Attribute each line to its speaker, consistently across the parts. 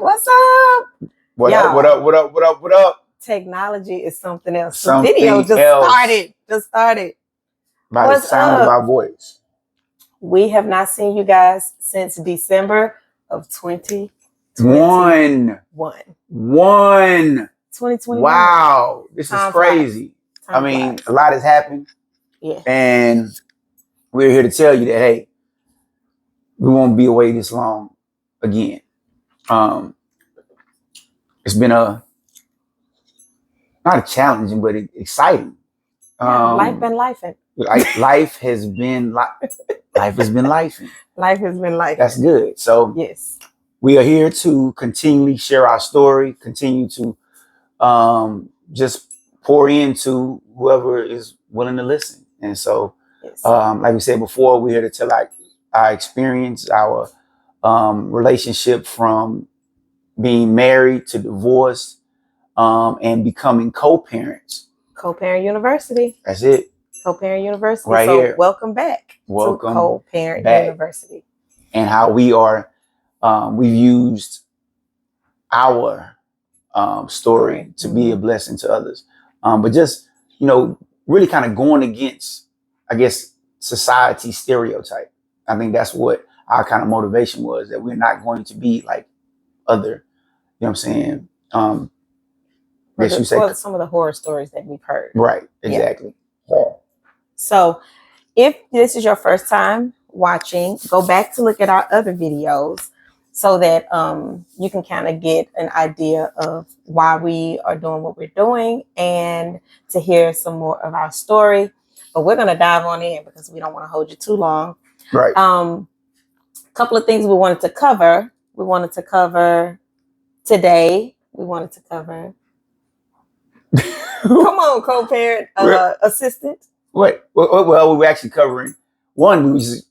Speaker 1: what's up?
Speaker 2: What up? What up? What up? What up? What up?
Speaker 1: Technology is something else.
Speaker 2: Something
Speaker 1: The video just
Speaker 2: else.
Speaker 1: started.
Speaker 2: By
Speaker 1: What's
Speaker 2: the sound
Speaker 1: up?
Speaker 2: of our voice.
Speaker 1: We have not seen you guys since December of
Speaker 2: 2021.
Speaker 1: 2021.
Speaker 2: Wow. This
Speaker 1: Time
Speaker 2: is crazy.
Speaker 1: Time
Speaker 2: I mean,
Speaker 1: flies.
Speaker 2: a lot has happened.
Speaker 1: Yeah.
Speaker 2: And we're here to tell you that, hey, we won't be away this long again. It's been not a challenging, but exciting.
Speaker 1: Life been lifing.
Speaker 2: Life has been lifing.
Speaker 1: Life has been lifing.
Speaker 2: That's good. So
Speaker 1: yes,
Speaker 2: we are here to continually share our story, continue to just pour into whoever is willing to listen. And so,
Speaker 1: yes.
Speaker 2: like we said before, we're here to tell our experience, our relationship from being married to divorced, and becoming co-parents.
Speaker 1: Co-parent University.
Speaker 2: That's it.
Speaker 1: Co-parent University.
Speaker 2: Right
Speaker 1: so
Speaker 2: here.
Speaker 1: Welcome back
Speaker 2: Welcome
Speaker 1: to Co-parent
Speaker 2: back.
Speaker 1: University.
Speaker 2: And how we are, we've used our story to be a blessing to others. But just, really kind of going against, I guess, society stereotype. I think that's what our kind of motivation was, that we're not going to be like other, you know what I'm saying?
Speaker 1: For some of the horror stories that we've heard.
Speaker 2: Right, exactly. Yeah.
Speaker 1: So if this is your first time watching, go back to look at our other videos so that you can kind of get an idea of why we are doing what we're doing and to hear some more of our story. But we're going to dive on in because we don't want to hold you too long.
Speaker 2: Right.
Speaker 1: Couple of things we wanted to cover. We wanted to cover today. We wanted to cover. Come on, co-parent assistant.
Speaker 2: What? Well, we were actually covering one. We was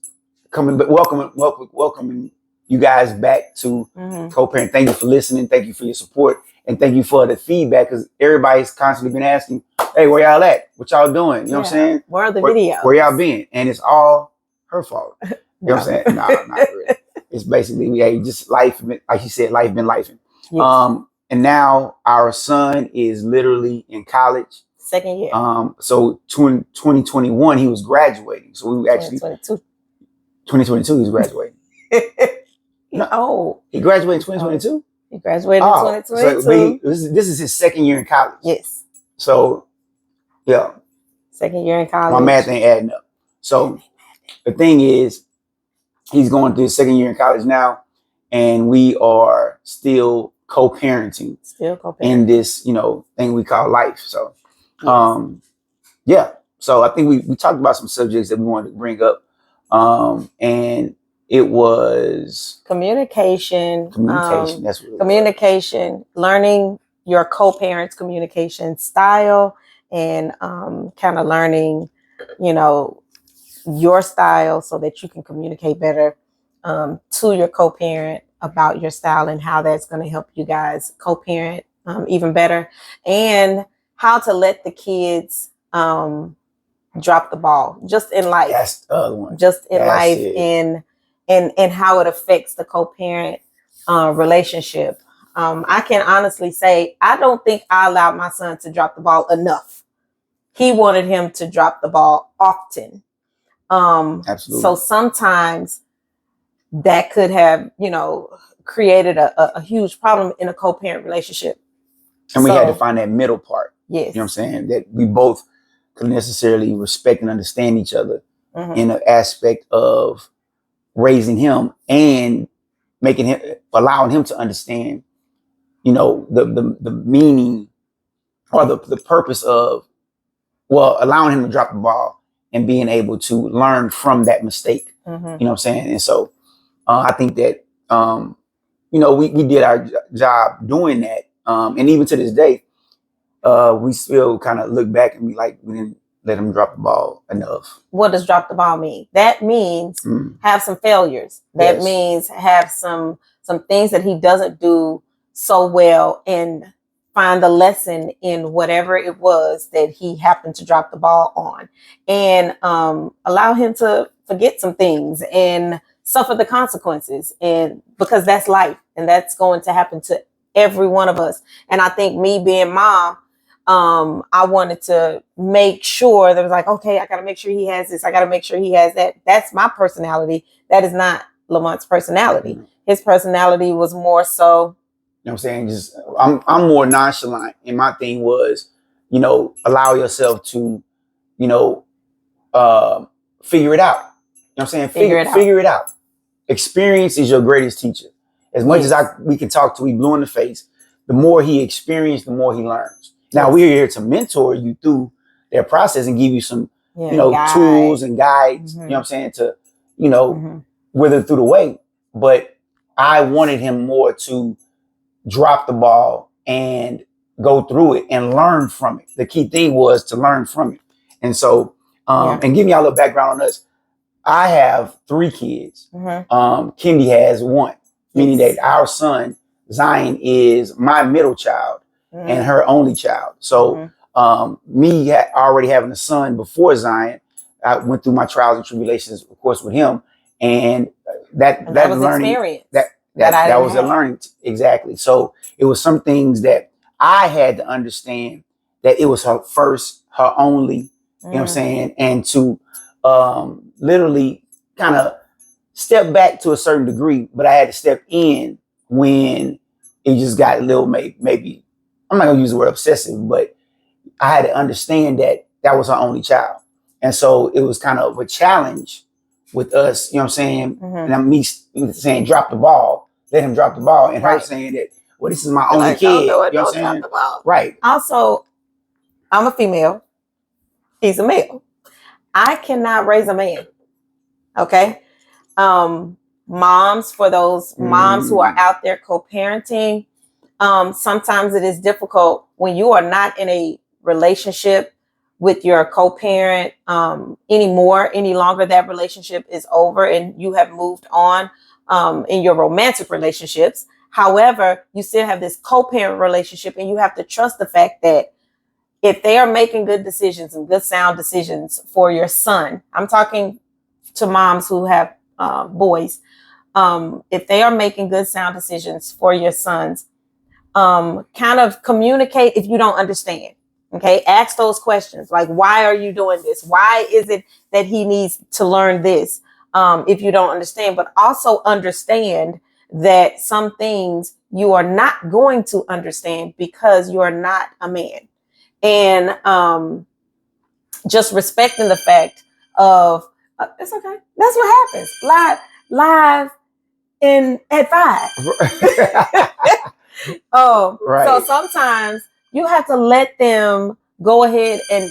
Speaker 2: welcoming you guys back to co-parent. Thank you for listening. Thank you for your support, and thank you for the feedback, because everybody's constantly been asking, "Hey, where y'all at? What y'all doing?" You know what I'm saying?
Speaker 1: Where are the videos?
Speaker 2: Where y'all been? And it's all her fault. You know what I'm saying? No, not really. It's basically just life. Like you said, life been lifing. Yes. And now our son is literally in college.
Speaker 1: Second year.
Speaker 2: So 2021, he was graduating. So we actually 2022, he was graduating.
Speaker 1: No,
Speaker 2: he graduated in 2022.
Speaker 1: He graduated in 2022.
Speaker 2: So this is his second year in college.
Speaker 1: Yes.
Speaker 2: So yeah,
Speaker 1: second year in college.
Speaker 2: My math ain't adding up. So the thing is, he's going through his second year in college now, and we are still co-parenting. In this, thing we call life. So, So I think we talked about some subjects that we wanted to bring up, and it was
Speaker 1: communication.
Speaker 2: That's what
Speaker 1: communication. Learning your co-parent's communication style, and kind of learning, your style so that you can communicate better to your co-parent about your style and how that's going to help you guys co-parent even better, and how to let the kids drop the ball just in life.
Speaker 2: That's the other one.
Speaker 1: Just in life, and how it affects the co-parent relationship. I can honestly say I don't think I allowed my son to drop the ball enough. He wanted him to drop the ball often.
Speaker 2: Absolutely.
Speaker 1: So sometimes that could have, created a huge problem in a co-parent relationship.
Speaker 2: And we had to find that middle part.
Speaker 1: Yes.
Speaker 2: You know what I'm saying? That we both could necessarily respect and understand each other in an aspect of raising him and allowing him to understand, the meaning or the purpose of, allowing him to drop the ball and being able to learn from that mistake. You know what I'm saying? And so I think that, we did our job doing that. And even to this day, we still kind of look back and be like, we didn't let him drop the ball enough.
Speaker 1: What does drop the ball mean? That means have some failures. That means have some things that he doesn't do so well, and find the lesson in whatever it was that he happened to drop the ball on, and allow him to forget some things and suffer the consequences. And because that's life, And that's going to happen to every one of us. And I think me being mom, I wanted to make sure that was like, okay, I got to make sure he has this. I got to make sure he has that. That's my personality. That is not Lamont's personality.
Speaker 2: Mm-hmm.
Speaker 1: His personality was more so.
Speaker 2: You know what I'm saying? Just I'm more nonchalant. And my thing was, allow yourself to, you know, figure it out. You know what I'm saying? Figure it out. Experience is your greatest teacher. As much as we can talk to, we blue in the face, the more he experienced, the more he learns. Now we're here to mentor you through their process and give you some, tools and guides, you know what I'm saying, to, wither through the way. But I wanted him more to drop the ball and go through it and learn from it. The key thing was to learn from it. And so, and giving y'all a little background on us, I have 3 kids. Kendi has 1, meaning that our son, Zion, is my middle child and her only child. So me already having a son before Zion, I went through my trials and tribulations, of course, with him. And that
Speaker 1: was
Speaker 2: learning,
Speaker 1: experience.
Speaker 2: that was a learning. Exactly. So it was some things that I had to understand that it was her first, her only, you know what I'm saying? And to literally kind of step back to a certain degree, but I had to step in when it just got a little, maybe, I'm not gonna use the word obsessive, but I had to understand that was her only child. And so it was kind of a challenge with us, you know what I'm saying? And I'm me saying, drop the ball, let him drop the ball. And her saying that, well, this is my only kid. You know what I'm saying? Right.
Speaker 1: Also, I'm a female. He's a male. I cannot raise a man. Okay. Moms, for those moms who are out there co-parenting, sometimes it is difficult when you are not in a relationship with your co-parent any longer. That relationship is over and you have moved on in your romantic relationships. However, you still have this co-parent relationship, and you have to trust the fact that if they are making good decisions and good sound decisions for your son, I'm talking to moms who have boys, if they are making good sound decisions for your sons, kind of communicate if you don't understand. Okay, ask those questions like, why are you doing this? Why is it that he needs to learn this? If you don't understand, but also understand that some things you are not going to understand because you are not a man. And just respecting the fact of it's okay. That's what happens live in at 5. So sometimes you have to let them go ahead and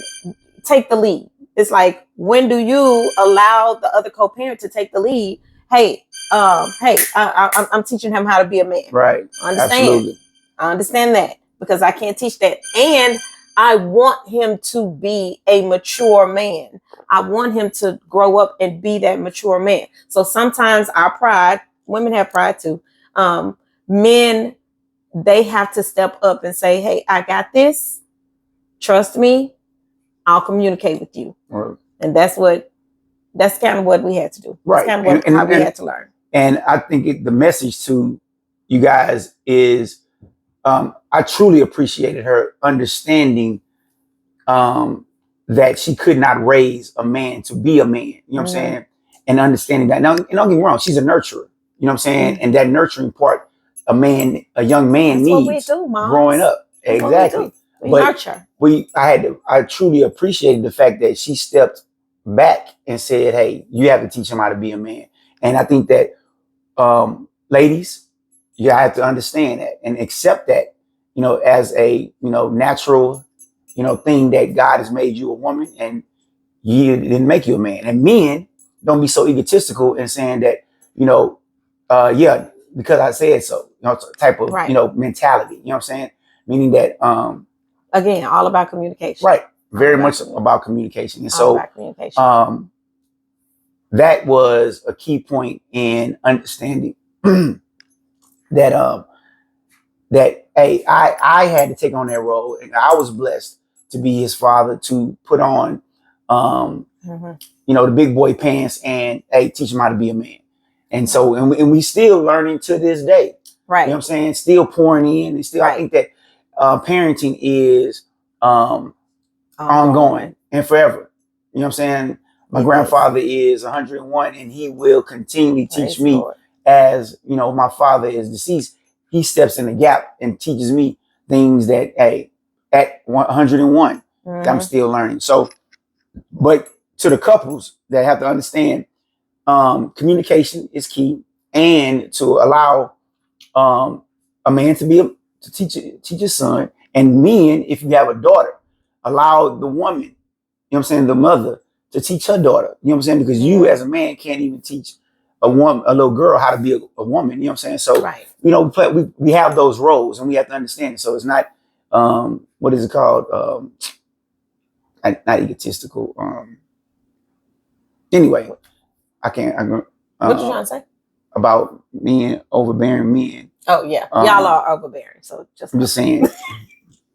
Speaker 1: take the lead. It's like, when do you allow the other co-parent to take the lead? Hey, I'm teaching him how to be a man.
Speaker 2: Right.
Speaker 1: Absolutely. I understand that, because I can't teach that. And I want him to be a mature man. I want him to grow up and be that mature man. So sometimes our pride, women have pride too. Men, they have to step up and say, hey, I got this. Trust me. I'll communicate with you. Right. And that's kind of what we had to do.
Speaker 2: Right.
Speaker 1: That's kind of how we had to learn.
Speaker 2: And I think the message to you guys is, I truly appreciated her understanding that she could not raise a man to be a man. You know what I'm saying? And understanding that. Now, and don't get me wrong, she's a nurturer. You know what I'm saying? And that nurturing part, a young man needs growing up.
Speaker 1: That's
Speaker 2: exactly.
Speaker 1: We nurture.
Speaker 2: I truly appreciated the fact that she stepped back and said, hey, you have to teach him how to be a man. And I think that ladies, you have to understand that and accept that, as a, natural, thing that God has made you a woman and He didn't make you a man. And men, don't be so egotistical in saying that, because I said so, type of, mentality, you know what I'm saying? Meaning that,
Speaker 1: again, all about communication.
Speaker 2: Right. Very much about communication. And so, that was a key point in understanding that, hey, I had to take on that role, and I was blessed to be his father, to put on, the big boy pants and, hey, teach him how to be a man. And so, and we still learning to this day.
Speaker 1: Right.
Speaker 2: You know what I'm saying? Still pouring in, and still, I think that parenting is ongoing and forever. You know what I'm saying? My grandfather is 101, and he will continually teach me. Lord. As you know, my father is deceased. He steps in the gap and teaches me things that, hey, at 101, I'm still learning. So, but to the couples that have to understand, communication is key, and to allow a man to be able to teach his son, and men, if you have a daughter, allow the woman, you know what I'm saying, the mother, to teach her daughter. You know what I'm saying? Because you as a man can't even teach a little girl how to be a woman. You know what I'm saying? So you know, we have those roles, and we have to understand it. So it's not what is it called? Not egotistical. Anyway, I can't.
Speaker 1: What you trying to say
Speaker 2: about men overbearing men?
Speaker 1: Oh yeah, y'all are overbearing. So
Speaker 2: I'm just saying,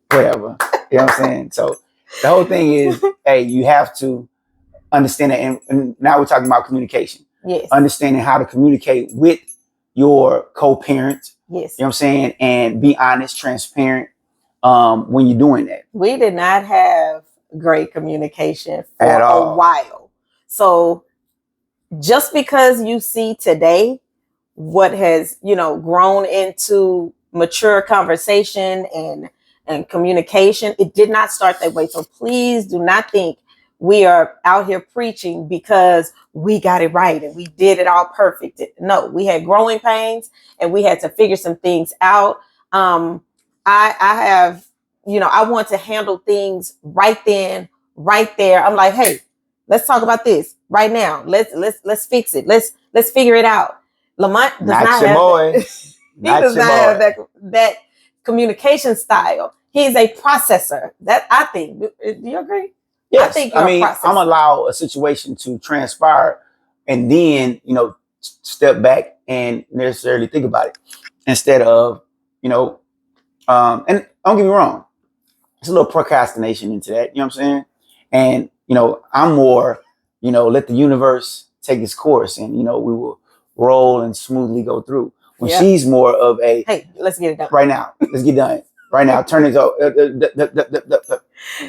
Speaker 2: whatever. You know what I'm saying? So the whole thing is, hey, you have to understand it. And now we're talking about communication.
Speaker 1: Yes.
Speaker 2: Understanding how to communicate with your co-parent.
Speaker 1: Yes.
Speaker 2: You know what I'm saying? And be honest, transparent when you're doing that.
Speaker 1: We did not have great communication for a while. So just because you see today what has, you know, grown into mature conversation and communication, it did not start that way. So please do not think we are out here preaching because we got it right and we did it all perfect. No, we had growing pains and we had to figure some things out. I have, you know, I want to handle things right then, right there. I'm like, hey, let's talk about this right now. Let's fix it. Let's figure it out. Lamont does not have that communication style. He's a processor. That I think. Do you agree?
Speaker 2: Yes. I think I'm allow a situation to transpire, and then you know step back and necessarily think about it instead of you know. And don't get me wrong, there's a little procrastination into that. You know what I'm saying? And you know, I'm more, you know, let the universe take its course, and you know, we will roll and smoothly go through. When she's more of a,
Speaker 1: hey, let's get it done
Speaker 2: right now. Let's get done right now. Turn it up.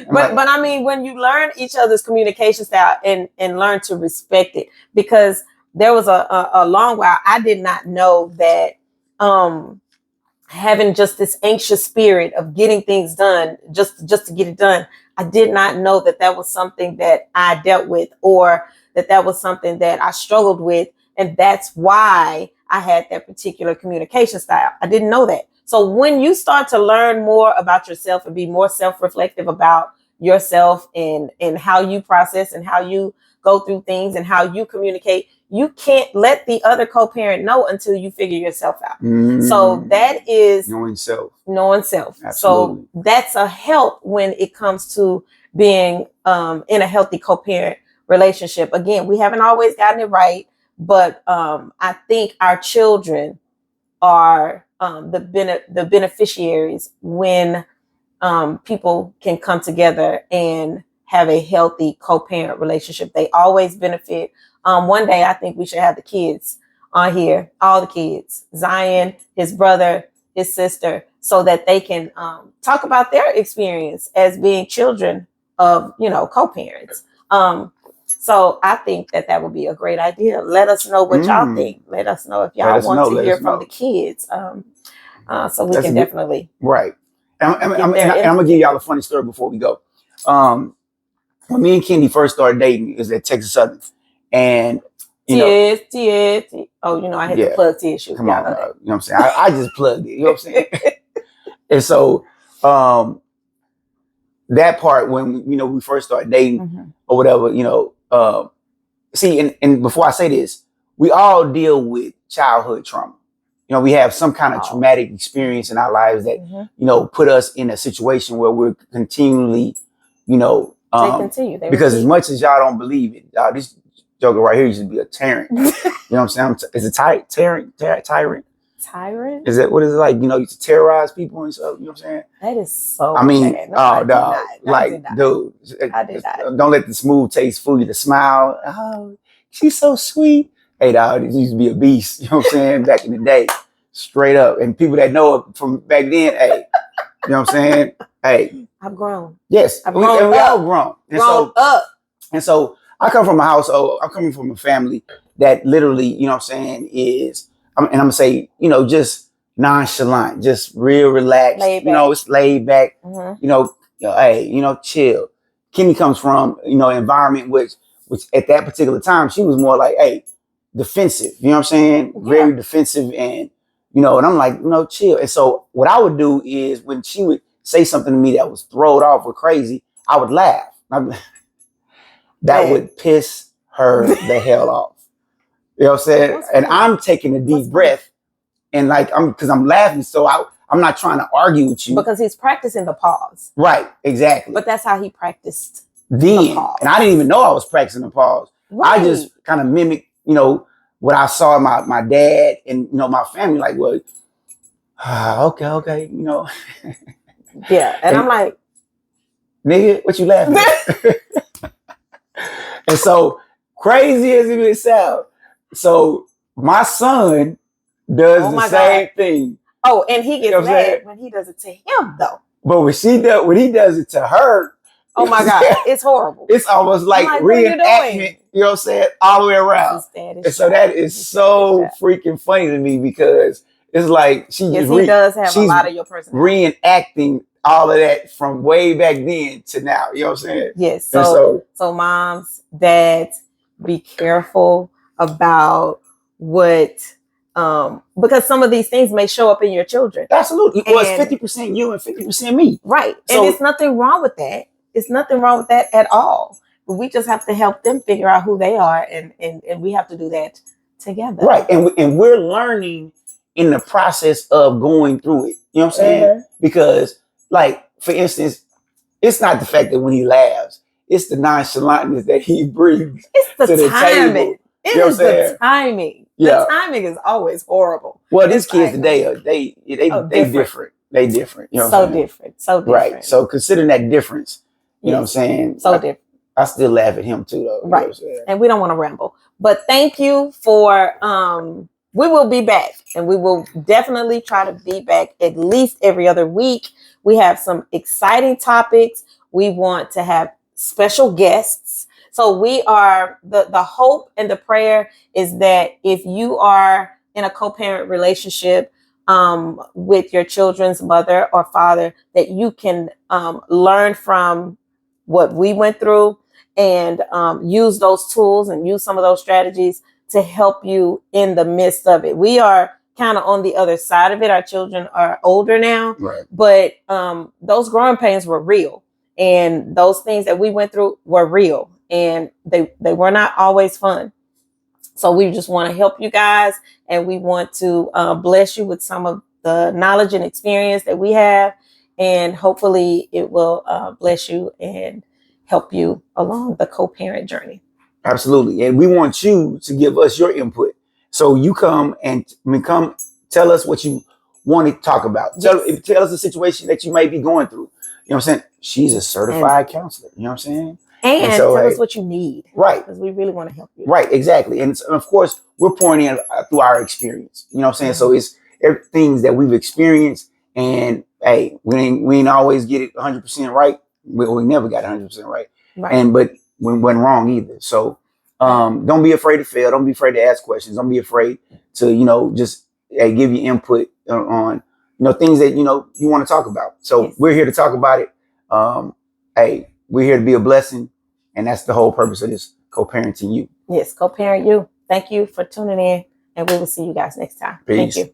Speaker 1: But I mean, when you learn each other's communication style and learn to respect it, because there was a long while I did not know that having just this anxious spirit of getting things done, just to get it done. I did not know that was something that I dealt with, or that was something that I struggled with. And that's why I had that particular communication style. I didn't know that. So when you start to learn more about yourself and be more self-reflective about yourself and how you process and how you go through things and how you communicate, you can't let the other co-parent know until you figure yourself out. So that is
Speaker 2: knowing self.
Speaker 1: Absolutely. So that's a help when it comes to being in a healthy co-parent relationship. Again, we haven't always gotten it right, but I think our children are the beneficiaries when people can come together and have a healthy co-parent relationship. They always benefit. One day, I think we should have the kids on here, all the kids, Zion, his brother, his sister, so that they can talk about their experience as being children of, you know, co-parents. So I think that would be a great idea. Let us know what y'all think. Let us know if y'all want to hear from the kids. So we can definitely.
Speaker 2: Right. And I'm going to give y'all a funny story before we go. When me and Kenny first started dating, it was at Texas Southern. And, you know.
Speaker 1: Oh, you know, I had to plug TSU.
Speaker 2: Come on. You know what I'm saying? I just plugged it. You know what I'm saying? And so that part, when, you know, we first started dating or whatever, you know, see, and before I say this, we all deal with childhood trauma. You know, we have some kind of traumatic experience in our lives that, you know, put us in a situation where we're continually, you know, because as much as y'all don't believe it, this joker right here used to be a tyrant. You know what I'm saying? Is it tyrant?
Speaker 1: Tyrant?
Speaker 2: Is that what is it like? You know, used to terrorize people and stuff. You know what I'm saying?
Speaker 1: That is so.
Speaker 2: I mean,
Speaker 1: bad. No,
Speaker 2: dude,
Speaker 1: I did not.
Speaker 2: Don't let the smooth taste fool you to smile. Oh, she's so sweet. Hey, dog, this used to be a beast. You know what I'm saying? Back in the day. Straight up. And people that know it from back then, hey, you know what I'm saying? Hey.
Speaker 1: I've grown.
Speaker 2: Yes.
Speaker 1: I've
Speaker 2: we all grown. And so I come from a household, I'm coming from a family that literally, you know what I'm saying, is, and I'm going to say, you know, just nonchalant, just real relaxed. You know, it's laid back, you know, hey, you know, chill. Kimmy comes from, you know, an environment which at that particular time, she was more like, hey, defensive. You know what I'm saying? Yeah. Very defensive. And, you know, and I'm like, you know, chill. And so what I would do is when she would say something to me that was thrown off or crazy, I would laugh. That would piss her the hell off. You know what I'm saying? And I'm taking a deep breath and like, because I'm laughing. So I'm not trying to argue with you.
Speaker 1: Because he's practicing the pause.
Speaker 2: Right, exactly.
Speaker 1: But that's how he practiced
Speaker 2: the pause. And I didn't even know I was practicing the pause. Right. I just kind of mimicked, you know, what I saw my dad and, you know, my family, like, well, okay, you know.
Speaker 1: Yeah. And I'm like,
Speaker 2: nigga, what you laughing at? And so, crazy as it may sound, so my son does the same thing.
Speaker 1: Oh, and he gets mad when he does it to him, though.
Speaker 2: But when he does it to her,
Speaker 1: oh my God, it's horrible.
Speaker 2: It's almost like reenactment, you know what I'm saying, all the way around. And so that is so freaking funny to me because it's like he
Speaker 1: does have a lot of your personality.
Speaker 2: Reenacting all of that from way back then to now. You know what I'm saying?
Speaker 1: Yes. So moms, dads, be careful about what because some of these things may show up in your children.
Speaker 2: Absolutely. Well, it's 50% you and 50% me.
Speaker 1: Right. So, and there's nothing wrong with that. It's nothing wrong with that at all. But we just have to help them figure out who they are and we have to do that together.
Speaker 2: Right. And we're learning in the process of going through it. You know what I'm saying? Mm-hmm. Because, like, for instance, it's not the fact that when he laughs, it's the nonchalantness that he brings
Speaker 1: to the
Speaker 2: timing.
Speaker 1: Table. It is the timing. Yeah. The timing is always horrible.
Speaker 2: Well, these kids today they different. They different. You know
Speaker 1: so different. So different.
Speaker 2: Right. So considering that difference, you know what I'm saying?
Speaker 1: So different.
Speaker 2: I still laugh at him too, though.
Speaker 1: Right. You know and we don't want to ramble. But thank you for we will be back and we will definitely try to be back at least every other week. We have some exciting topics. We want to have special guests. So we are the hope and the prayer is that if you are in a co-parent relationship with your children's mother or father, that you can learn from what we went through and use those tools and use some of those strategies to help you in the midst of it. We are kind of on the other side of it. Our children are older now,
Speaker 2: right.
Speaker 1: But those growing pains were real. And those things that we went through were real and they were not always fun. So we just want to help you guys and we want to bless you with some of the knowledge and experience that we have. And hopefully it will bless you and help you along the co-parent journey.
Speaker 2: Absolutely. And we want you to give us your input. So you come tell us what you want to talk about. Yes. Tell us the situation that you may be going through. You know what I'm saying? She's a certified counselor. You know what I'm saying?
Speaker 1: And so, tell us what you need.
Speaker 2: Right.
Speaker 1: Because we really want to help you.
Speaker 2: Right, exactly. And of course, we're pouring in through our experience. You know what I'm saying? Mm-hmm. So it's things that we've experienced. And hey, we ain't always get it 100% right. We never got 100% right. But we went wrong either. So don't be afraid to fail. Don't be afraid to ask questions. Don't be afraid to, you know, just give you input on, you know, things that, you know, you want to talk about. So yes. We're here to talk about it. Hey, we're here to be a blessing. And that's the whole purpose of this co-parenting you.
Speaker 1: Yes, co-parent you. Thank you for tuning in. And we will see you guys next time.
Speaker 2: Peace.
Speaker 1: Thank you.